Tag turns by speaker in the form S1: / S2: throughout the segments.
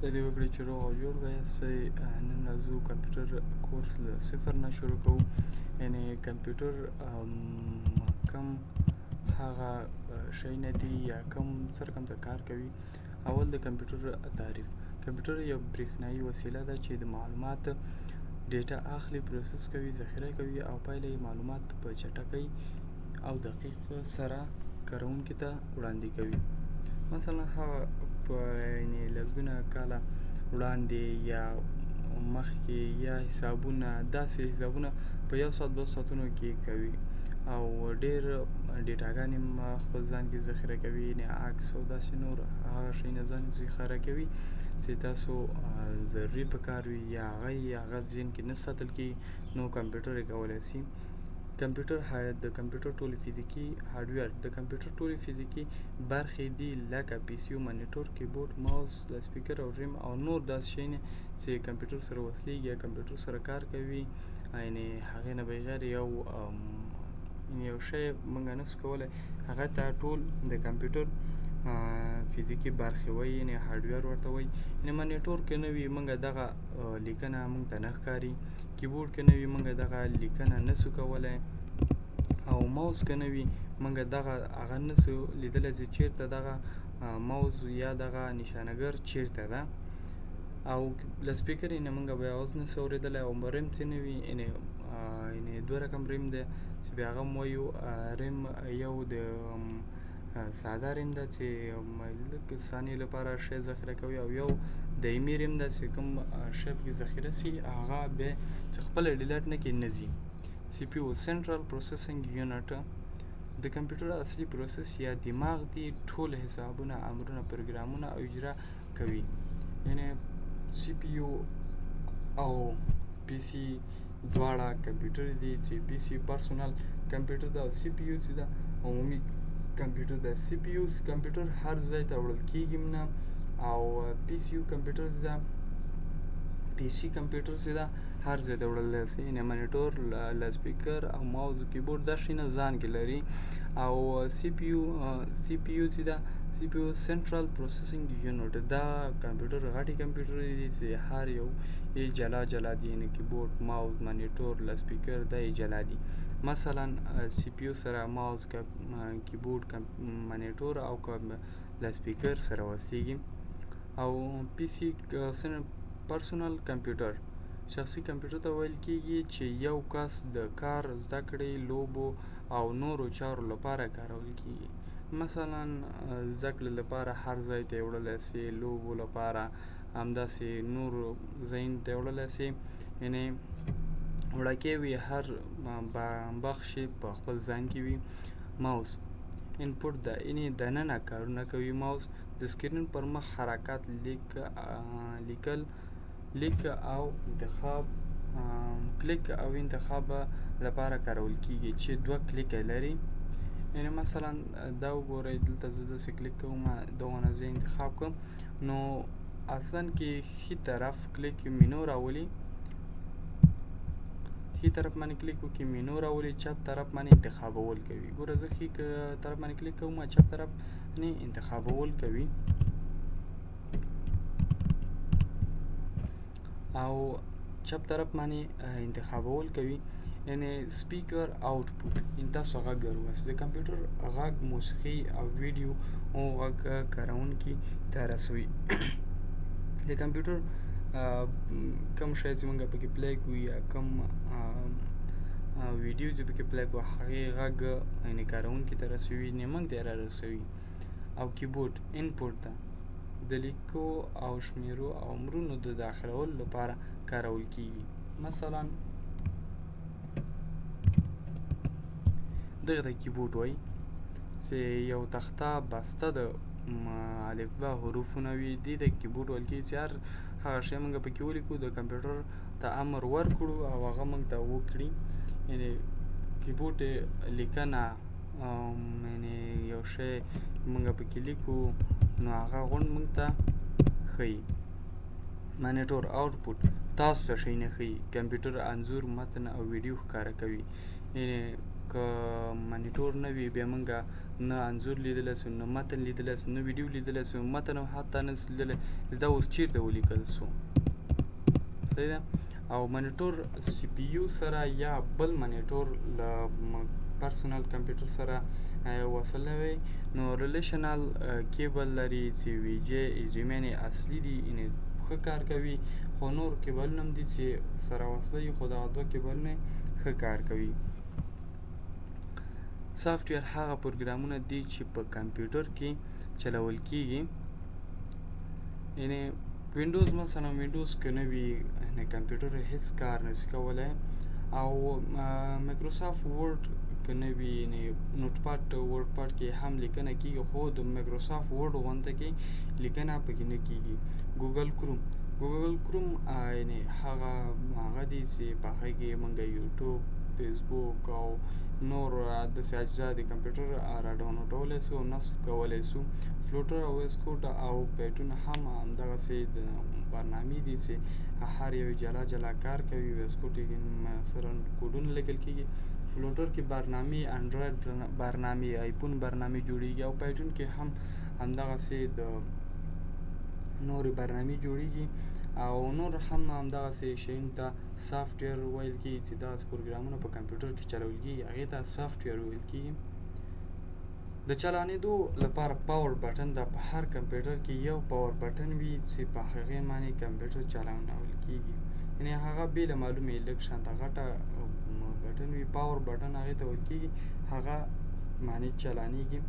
S1: د دې وکړې چې روغ او جوړ به یاستئ. نن راځو کمپیوټر کورس له صفر نه شروع کوو. یعنې کمپیوټر کم هغه شیونه دي یا کم سره کم ته کار کوي. اول د کمپیوټر تعریف. کمپیوټر یو برېښنایي وسیله ده چې د معلومات ډیټا اخلي، پروسس کوي، ذخیره کوي او پایله یې معلومات په چټکۍ او دقیق سره کاروونکي ته وړاندې کوي. مثلا هغه په لسګونه کاله وړاندې یا مخکې یا داسې حسابونه په 1 ساعت 2 ساعتونو کې کوي او ډېر ډیټاګانې خپل ځان کې ذخیره کوي، یعنې عکس او داسې نور هغه شیونه ځان ذخیره کوي چې تاسو ضروري په کار وي یا هغه ذهن کې نه ساتل کېږي، نو کمپیوټر یې کولی شي. د کمپیوټر ټولې فزیکي هارډویر د کمپیوټر ټولې فزیکي برخې دي لکه پی سی یو، مانیټور، کیبورډ، ماوس، لاسپیکر او ریم او نور داسې شیونه چې کمپیوټر سره وصلېږي یا کمپیوټر سره کار کوي. یعنې هغې نه بغیر یو شی موږ نشو کولی، هغه ته ټول د کمپیوټر فزیکي برخې وایي، یعنې هارډویر ورته وایي. یعنې مانیټور که نه وي موږ دغه لیکنه موږ ته نه ښکاري، کیبورډ که نه وي موږ دغه لیکنه نسو کولی، او ماوس که نه وي موږ هغه نسو لیدلی چې چېرته دغه ماوس یا دغه نشانګر چېرته ده. او لاسپیکر یې نه موږ به اواز نسو اورېدلی. او ریم چې نه وي یعنې 2 رقم ریم دی چې بیا هغه هم وایو. ریم یو د ساده ریم ده چې لږ ثانیې لپاره شی ذخیره کوي، او یو دایمي ریم ده چې کوم شی پکې ذخیره سي هغه بیا چې خپله ډیلیټ نه کړي نه ځي. سی پی یو سنټرال پروسیسینګ یونټ د کمپیوټر اصلي پروسس یا دماغ دی، ټول حسابونه، امرونه، پروګرامونه او اجرا کوي. یعنې سی پی یو او پی سی دواړه کمپیوټر دي چې پی سی پرسونل کمپیوټر ده او سی پی یو چې ده عمومي کمپیوټر ده. سی پی یو کمپیوټر هر ځای ته وړل کېږي نه، او پی سی یو کمپیوټر چې ده پی سی کمپیوټر چې ده هر ځای ته وړلی شي. یعنې مانیټور، لاسپیکر او ماوس، کیبورډ دا شیونه ځان کې لري. او سی پی یو چې ده سی پی یو سنټرال پروسیسینګ یونټ دا کمپیوټر غټې کمپیوټر دي چې هر یو یې جلا دي، یعنې کیبورډ، ماوس، مانیټور، لاسپیکر دا یې جلا دي. مثلا سی پی یو سره ماوس، کیبورډ، مانیټور او لاسپیکر سره وصلېږي. او پی سی پرسونل کمپیوټر شخصي کمپیوټر ته ویل کېږي چې یو کس د کار، زده کړې، لوبو او نورو چارو لپاره کارول کېږي. مثلا زده کړې لپاره هر ځای ته یې وړلی شي، لوبو لپاره همداسې نورو ځایونو ته یې وړلی شي. یعنې وړکې وي، هر بخش یې په خپل ځان کې وي. ماوس انپوټ ده، یعنې دننه کارونه کوي. ماوس د سکرین پر مخ حرکت، کلیک او انتخاب لپاره کارول کېږي چې 2 کلیکه لري. یعنې مثلا دا وګورئ، دلته زه داسې کلیک کوم، دغه نه زه انتخاب کوم، نو اصلا کې ښي طرف کلیک مینو راولي، ښي طرف باندې کلیک وکړي مینو راولي، چپ طرف باندې انتخابول کوي. ګوره زه ښي طرف باندې کلیک کوم، چپ طرف باندې انتخابول کوي. او چپ طرف باندې انتخابول کوي. یعنې سپیکر آوټپوټ، یعنې تاسو غږ ورواست، د کمپیوټر غږ، موسیقي او ویډیو او غږ کاروونکي ته رسوي. د کمپیوټر کوم شی چې موږ پکې پلی کوو یا کوم ویډیو چې پکې پلی کوو هغې غږ یعنې کاروونکي ته رسوي، یعنې موږ ته یې را رسوي. او کیبورډ انپوټ ده، د لیکو او شمیرو او امرونو د داخلولو لپاره کارول کېږي. مثلا دغه ته کیبورډ وایي چې یو تخته بسته د الفبا حروفونه وي، دې ته کیبورډ ویل کېږي چې هغه شی موږ پکې ولیکو، د کمپیوټر ته امر ورکړو او هغه موږ ته وکړي. یعنې کیبورډ لیکنه، یعنې یو شی موږ پکې لیکو نو هغه غوند موږ ته ښیي. مانیټور آوټپوټ تاسو ته شیونه ښیي، کمپیوټر انځور، متن او ویډیو ښکاره کوي. یعنې که مانیټور نه وي بیا موږ نه انځور لیدلی سو، نه متن لیدلی سو، نه ویډیو لیدلی سو، متن هم حتی نه سو لیدلی دا اوس چیرته ولیکل سو. صحیح ده. او منیټور سی پی یو سره یا بل منیټور له پرسنل کمپیوټر سره وصل نه وي نو ریلیشنل کیبل لري چې وي جی ایجمن اصلي دي یعنې ښه کار کوي، خو نور کیبلونه هم دي چې سره وصله وي خو دغه دوه کیبلونه ښه کار کوي. سافټویر هغه پروګرامونه دي چې په کمپیوټر کې چلول کیږي. یعنې وینډوز مثلا وینډوز که نه وي کمپیوټر هیڅ کار نشي کولی، او مایکروسافټ ورډ که نه وي یعنې نوټ پاډ ورډ پاډ کې هم لیکنه کیږي خو د مایکروسافټ ورډ غونته کې لیکنه پکې نه کیږي. ګوګل کروم یعنې هغه دی چې په هغې کې موږ یوټیوب، فیسبوک او نور داسې اجزا د کمپیوټر را ډاونلوډولی سو او نصب کولی سو. فلوټر او ویسکوډ او پیټون هم همدغسې د برنامې دي چې هر یو جلا جلا کار کوي. ویسکوډ کې مثلا کوډونه لیکل کېږي، فلوټر کې برنامې انډرایډ برنامې آیفون برنامې جوړېږي، او پیټون کې هم همدغسې د نورې برنامې جوړېږي، او نور هم همدغسې شیانو ته سافټویر ویل کېږي چې دغسې پروګرامونه په کمپیوټر کې چلول کېږي، هغې ته سافټویر ویل کېږي. د چلانېدو لپاره پاور بټن ده. په هر کمپیوټر کې یو پاور بټن وي چې په هغې باندې کمپیوټر چلول کېږي، یعنې هغه بې له معلومې لږ شانته غټه بټن وي، پاور بټن هغې ته ویل کېږي، هغه معنی چلانېږي.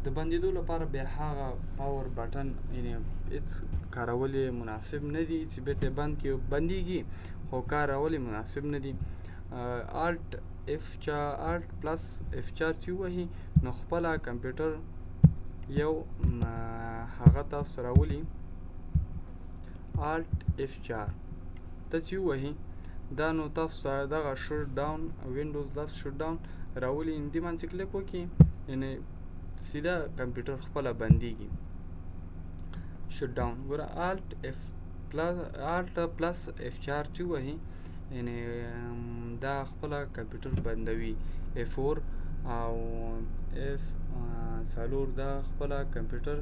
S1: د بندېدو لپاره بیا هغه پاور بټن یعنې هېڅ کارول یې مناسب نه دي چې بیرته یې بند کړي، بندېږي خو کارول یې مناسب نه دي. الټ پلس اف 4 چې ووهي نو خپله کمپیوټر یو هغه تاسو راولي. الټ اف 4 ته چې ووهي دا نو تاسو دغه شټ ډاون وینډوز 10 شټ ډاون راولي، دې باندې چې کلیک وکړي یعنې سیده کمپیوټر خپله بندېږي. شټ ډاون ګوره الټ پلس اف 4 چې ووهي یعنې دا خپله کمپیوټر بندوي. اف 4 او اف 4 دا خپله کمپیوټر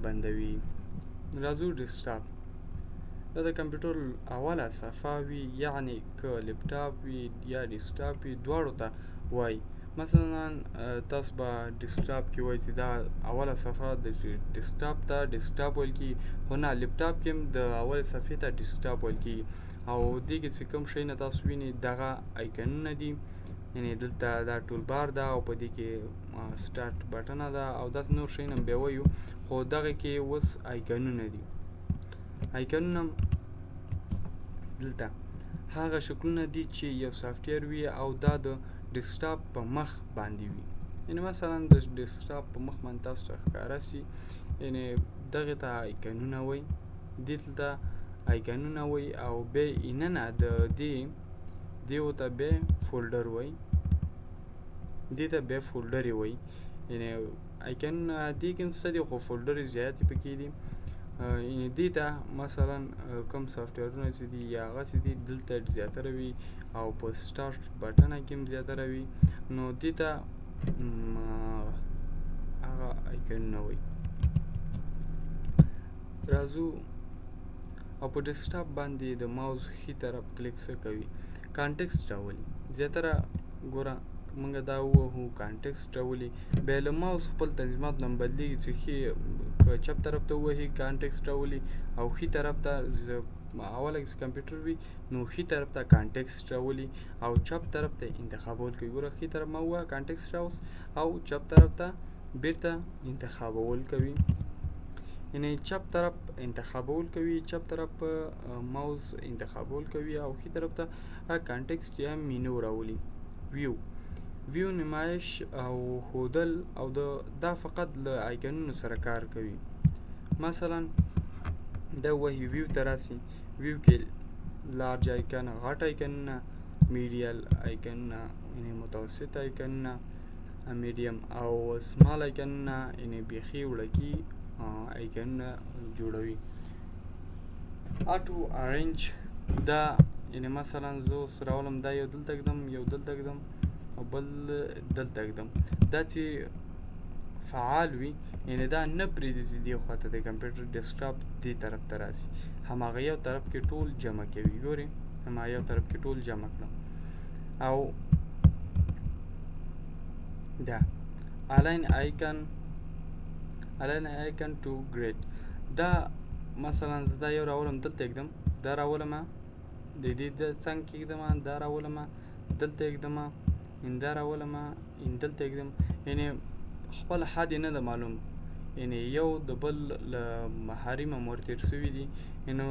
S1: بندوي. راځو ډیسکټاپ. دا د کمپیوټر اوله صفحه وي، یعنې که لپټاپ وي یا ډیسکټاپ وي دواړو ته وایي. مثلا تاسو به ډیسکټاپ کې وایي چې دا اوله صفحه د ډیسکټاپ ته ډیسکټاپ ویل کېږي، خو نه لپټاپ کې هم د اولې صفحې ته ډیسکټاپ ویل کېږي. او دې کې چې کوم شی نه تاسو وینئ دغه آیکنونه دي، یعنې دلته دا ټول بار ده او په دې کې سټارټ بټنه ده او داسې نور شیونه هم بیا وایو، خو دغه کې اوس آیکنونه دي. آیکنونه دلته هغه شکلونه دي چې یو سافټویر وي او دا د ډیسکټاپ په مخ باندې وي. یعنې مثلا د ډیسکټاپ په مخ باندې تاسو ته ښکاره سي، یعنې دغې ته آیکنونه وایي، دې ته آیکنونه وایي، او بیا ایننه د دې ورته بیا فولډر وایي، دې ته بیا فولډر یې وایي. یعنې آیکنونه دې کې هم څه دي خو فولډر یې زیاتې پکې دي. یعنې دې ته مثلا کوم سافټویرونه چې دي یا هغه چې دي دلته زیاتره وي او په سټارټ بټنه کې هم زیاتره وي، نو دې ته هغه آیکنونه وایي. راځو او په ډیسکټاپ باندې د ماوس ښي طرف کلیک څه کوي؟ کانټکسټ راولي. زیاتره ګوره موږ دا ووهو کانټکسټ راولي، بیا له ماوس خپل تنظیمات نه بدلېږي چې ښي که چپ طرف ته ووهي کانټکسټ راولي، او ښي طرف ته اوله چې کمپیوټر وي نو ښي طرف ته کانټکسټ راولي او چپ طرف ته انتخابول کوي. ګوره ښي طرف ما ووهه کانټکسټ راوست او چپ طرف ته بیرته انتخابول کوي، یعنې چپ طرف انتخابول کوي، چپ طرف ماوس انتخابول کوي او ښي طرف ته کانټکسټ یا مینو راولي. ویو نمایش او ښودل او دا فقط له آیکنونو سره کار کوي. مثلا دا وهي ویو ته راسي، ویو کې لارج آیکن، غټ آیکنونه، میډیل آیکنونه یعنې متوسط آیکنونه، میډیم او سمال آیکنونه یعنې بیخي وړکي آیکنونه جوړوي. آټو ارینج دا یعنې مثلا زه اوس راولم دا یو دلته ږدم، یو دلته ږدم او بل دلته ږدم، دا چې فعال وي یعنی دا نه پرېږدي چې دې خوا ته د کمپیوټر ډیسکټاپ دې طرف ته راسي هماغه یو طرف کې ټول جمع کوي ګورې هماغه یو طرف کې ټول جمع کړم او دا align icon to grid دا مثلا زه دا یو راولم دلته ایږدم دا راولم د دې د څنګ کې ایږدم دا راولم دلته ایږدم دا راولم دلته ایږدم یعنی خپل حد نه ده معلوم یعنی یو د بل له محارمه مور تېر شوي دي نو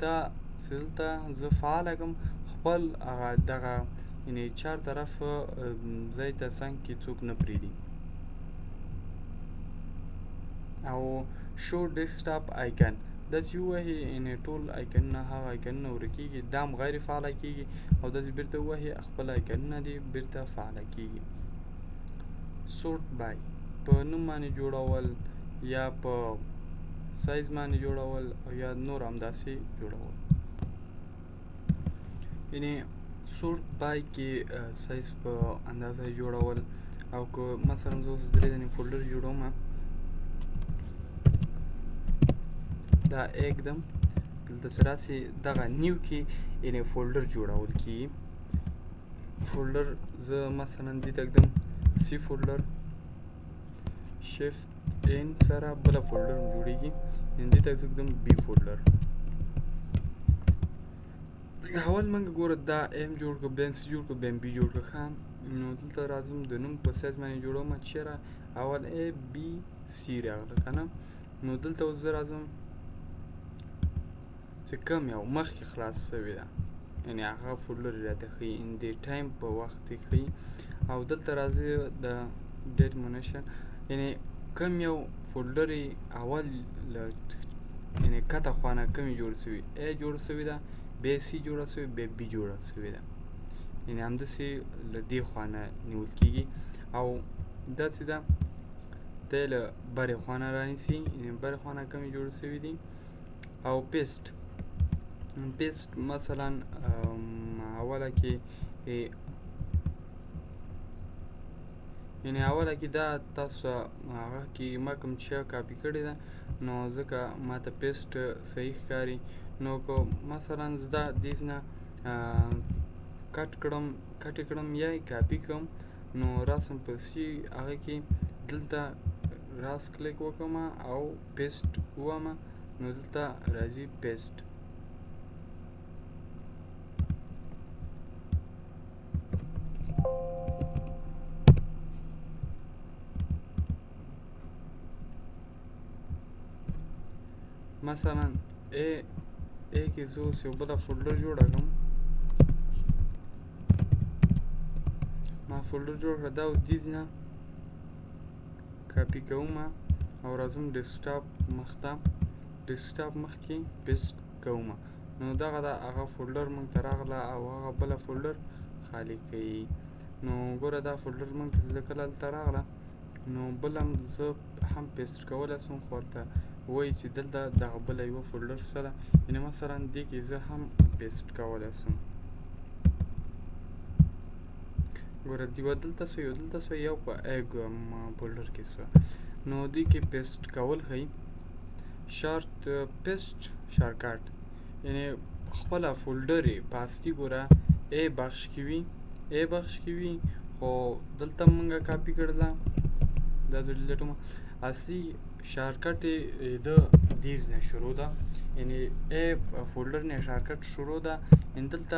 S1: دا چې دلته زه فعاله کړم خپل هغه دغه یعنی چار طرف ځای ته څنګ کې څوک نه پرېږدي او شو ډیسکټاپ آیکن داسې ووهي یعنې ټول آیکنونه هغه آیکنونه ورکېږي دا هم غیر فعاله کېږي او داسې بیرته ووهي خپل آیکنونه دي بیرته فعاله کېږي سورټ بای په نوم باندې جوړول یا په سایز باندې جوړول او یا نور همداسې جوړول یعنې سورټ بای کې سایز په اندازه جوړول او که مثلا زه اوس 3 دانې فولډر جوړوم دا ایږدم دلته چې راسي دغه نیو کې یعنې فولډر جوړول کېږي فولډر زه مثلا دې ته ایږدم سی فولډر شفت ان سره بله فولډر جوړېږي دې ته ایږدم بی فولډر اول موږ ګوره دا ایم جوړ کړو بیا سی جوړ کړو بیا بي جوړ کړو ښه نو دلته راځم د نوم په سایز باندې جوړوم چېرې اول ا بي سی راغله که نه نو دلته اوس زه راځم چې کوم یو مخکې خلاص شوې ده یعنې هغه فولډر یې راته ښیي ان د ټایم په وخت کې ښیي او دلته راځي د ډیټ منشن یعنې کوم یو فولډر یې اول یعنې کته خوا نه کومې جوړ شوي ا جوړ شوې ده بیا سی جوړه شوې بیا بي جوړه شوې ده یعنې همداسې له دې خوا نه نیول کېږي او داسې ده ته یې له برې خوا نه رانیسي یعنې برې خوا نه کومې جوړې شوي دي او پیسټ مثلا اوله کې یعنې اوله کې دا تاسو هغه کې ما کوم چې کاپي کړې ده نو ځکه ما ته پیسټ صحیح ښکاري نو که مثلا زه دا دې نه کټ کړم یا یې کاپي کړم نو راسم په سی هغه کې دلته راس کلیک وکړم او پیسټ ووایم نو دلته راځي پیسټ مثلا ا کې زه اوس یو بله فولډر جوړه کړم ما فولډر جوړ کړه دا اوس دې نه کاپي کوم او راځم ډیسکټاپ مخ کې پیسټ کوم نو دغه د هغه فولډر موږ ته راغله او هغه بله فولډر خالي کوي نو ګوره دا فولډر موږ ته زه کله دلته راغله نو بل هم زه هم پیسټ کولی شم خو ورته وایي چې دلته دغه بله یوه فولډر څه ده یعنې مثلا دې کې زه هم پیسټ کولی شم ګوره یوه دلته شوه یو په فولډر کې شوه نو دې کې پیسټ کول ښیي پیسټ شارټکټ یعنې خپله فولډر یې په اصلي ګوره ا بخش کې وي خو دلته مونږ کاپي کړله دا زه ډیلیټوم اصلي شارټکټ یې د دیز نه شروع ده یعنې ا فولډر نه شارټکټ شروع ده ان دلته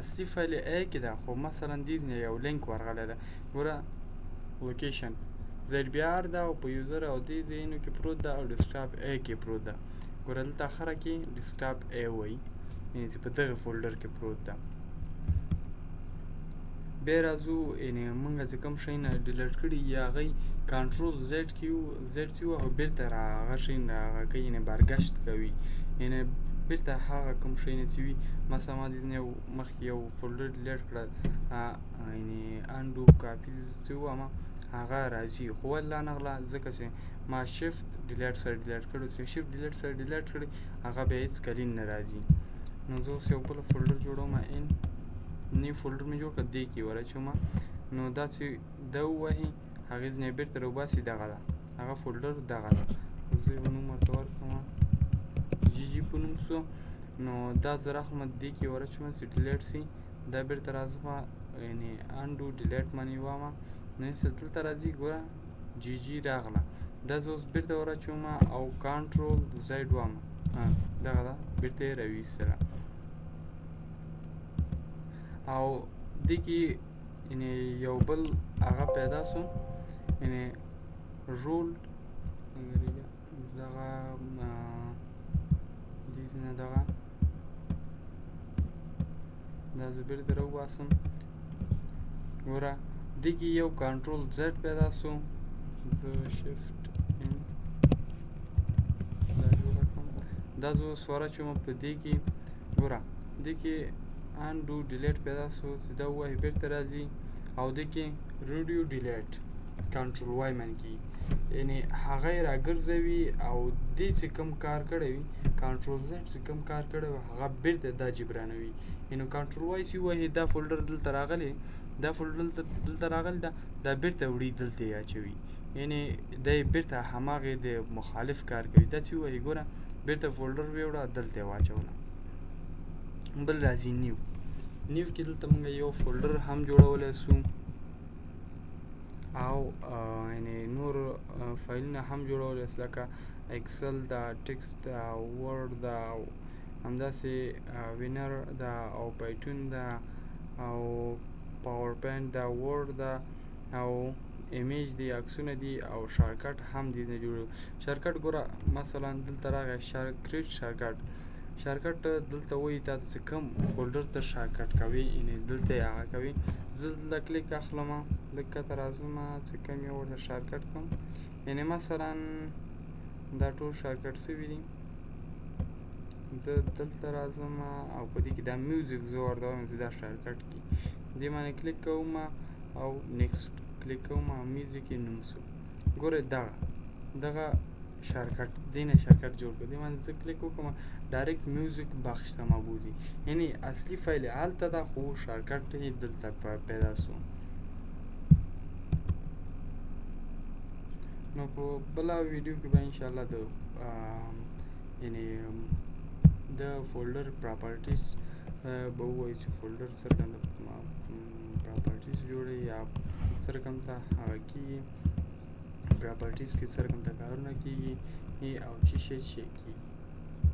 S1: اصلي فایل یې ا کې ده خو مثلا دیز نه یو لینک ورغلی ده ګوره لوکیشن ZBR ده او په یوزر او دې ځایونو کې پروت ده او ډیسکټاپ ا کې پروت ده ګوره دلته اخره کې ډیسکټاپ ا وایي یعنې چې په دغه فولډر کې پروت ده بیا راځو یعنې موږ چې کوم شیونه ډیلیټ کړي یا هغوی کنټرول زیډ چې وو او بیرته هغه شیونه هغه کوي یعنې برګشت کوي یعنې بیرته هغه کوم شیونه چې وي مثلا ما دې نه مخکې یو فولډر ډیلیټ کړه یعنې انډو کاپي چې ووایم هغه راځي خو ولې لا نغله ځکه چې ما شفت ډیلیټ سره ډیلیټ کړو چې شفت ډیلیټ سره ډیلیټ کړي هغه بیا هېڅ کلي نه راځي نو زه اوس یو بله فولډر جوړوم نیو فولډر مې جوړ کړه دې کې ور اچوم نو دا چې ده ووهي هغې ځینې بیرته راوباسي دغه ده هغه فولډر دغه ده. زه یو نوم ورته ورکړم جی په نوم سو. نو دا زه راخلم دې کې ورچوم چې ډیلیټ سي. دا بیرته راځم یعنې انډو ډیلیټ باندې وامه. نو هسې دلته راځي ګوره جی راغله. دا زه اوس بیرته ورچوم او کنټرول زیډ وامه. دغه ده بیرته یې راویستله. او دې کې یعنې یو بل هغه پیدا سو یعنې رول دغه دې نه دغه دا زه بیرته راوباسم. ګوره دې کې یو کنټرول زیډ پیدا سو. زه شفټ ان دا جوړه کړم. دا زه اوس ورچوم په دې کې. ګوره دې کې انډو ډیلیټ پیدا سو چې دا ووایي بیرته راځي او دې کې ریډیو ډیلیټ کنټرول وای من کې یعنې هغه یې راګرځوي او دې چې کوم کار کړی وي کنټرول زیډ چې کوم کار کړی وي هغه بیرته دا جبرانوي. یعنې کنټرول وای چې ووایي دا فولډر دلته راغلی دا فولډر دلته راغلی دا بیرته وړي دلته یې اچوي. یعنې دا یې بیرته هماغې د مخالف کار کوي. دا چې ووایي ګوره بیرته فولډر ویوړه دلته یې واچوله. بل راځي نیو کې دلته موږ یو فولډر هم جوړولی سو او یعنې نور فایلونه هم جوړولی سو لکه اکسل ده، ټکسټ ده، ورډ ده او همداسې وینر ده او پایتون ده او پاور پوینټ ده، ورډ ده او ایمیج دی، عکسونه دي او شارکټ هم دې نه جوړوي. شارکټ ګوره مثلا دلته راغی کریټ شارکټ دلته وایي تاسو چې کوم فولډر ته شارکټ کوي یعنې دلته یې هغه کوي. زه دلته کلیک اخلم لږ کته راځم چې کوم یې ورته شارکټ کړم. یعنې مثلا دا ټول شارکټ سوي دي. زه دلته راځم او په دې کې دا میوزیک زه ورته وایم چې دا شارکټ کړي. دې باندې کلیک کوم او نیکسټ کلیک کوم او میوزیک یې نوم سو. ګورئ دغه شارکټ دې نه شارکټ جوړ کړو. دې باندې زه کلیک وکړم ډایرکټ میوزیک بخش ته ما بوځي. یعنې اصلي فایل یې هلته ده خو شارکټ یې دلته پیدا سو. نو په بله ویډیو کې به انشاءالله د یعنې د فولډر پراپرټیز به ووایو چې فولډر څرنګه پراپرټیز جوړوي یا څرنګه هغه کېږي پراپرټیز کې څرنګه کارونه کېږي او څه شی کېږي.